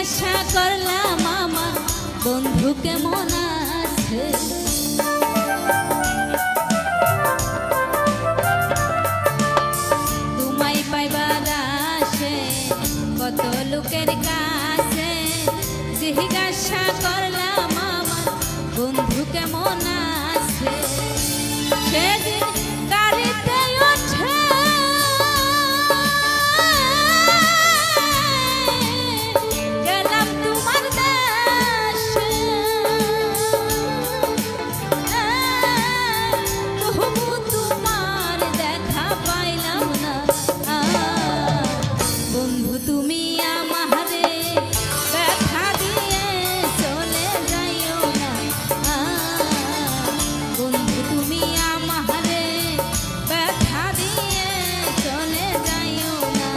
জিজ্ঞাসা করলাম আমার বন্ধু কেমন আছে। তোমায় পাইবার আসে কত লোকের কাছে, জিজ্ঞাসা করলাম আমার বন্ধু কেমন আছে। সেদিন গাড়িতে ওঠে গেলাম তোমার দেশে, তবু তোমার দেখা পাইলাম না। বন্ধু তুমি আমারে ব্যথা দিয়ে চলে যাইও না। বন্ধু তুমি আমারে ব্যথা দিয়ে চলে যাইও না।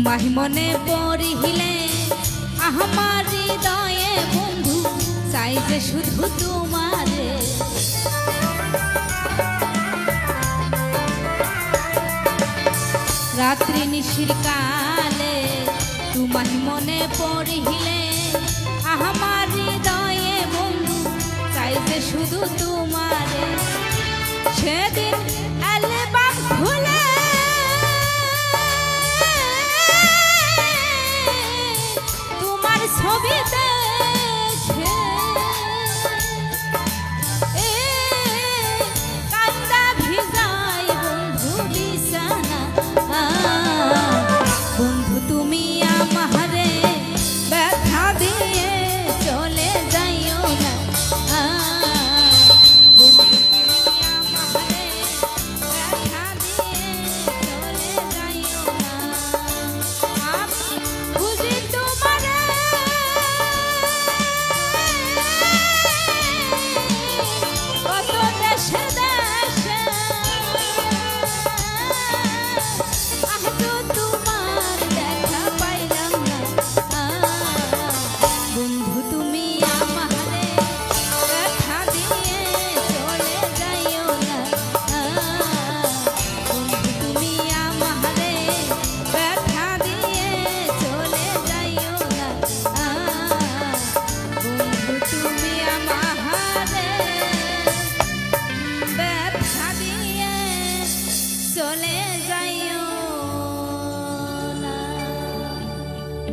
মাহি মনে পড়িলে আমার হৃদয়ে বন্ধু চাই যে শুধু তোমারে। রাত্রি নিশির কালে তোমায় মনে পড়িলে আমার হৃদয়ে বন্ধু চাই যে শুধু তোমারে। সেদিন অ্যালবাম খুলে ছবি দেখে কান্দা ভিজাই বন্ধু বিছানা। বন্ধু তুমি আমারে ব্যথা দিয়ে চলে যাইও না। বন্ধু তুমি আমারে ব্যথা দিয়ে চলে যাইও না। বুঝি তোমারে কত দেশে দেশে, আজও তোমার দেখা পাইলাম না। বন্ধু তুমি আমারে ব্যথা দিয়ে চলে যাইও না। বন্ধু তুমি আমারে ব্যথা দিয়ে চলে যাইও না। বন্ধু তুমি আমারে ব্যথা দিয়ে চলে যাইও।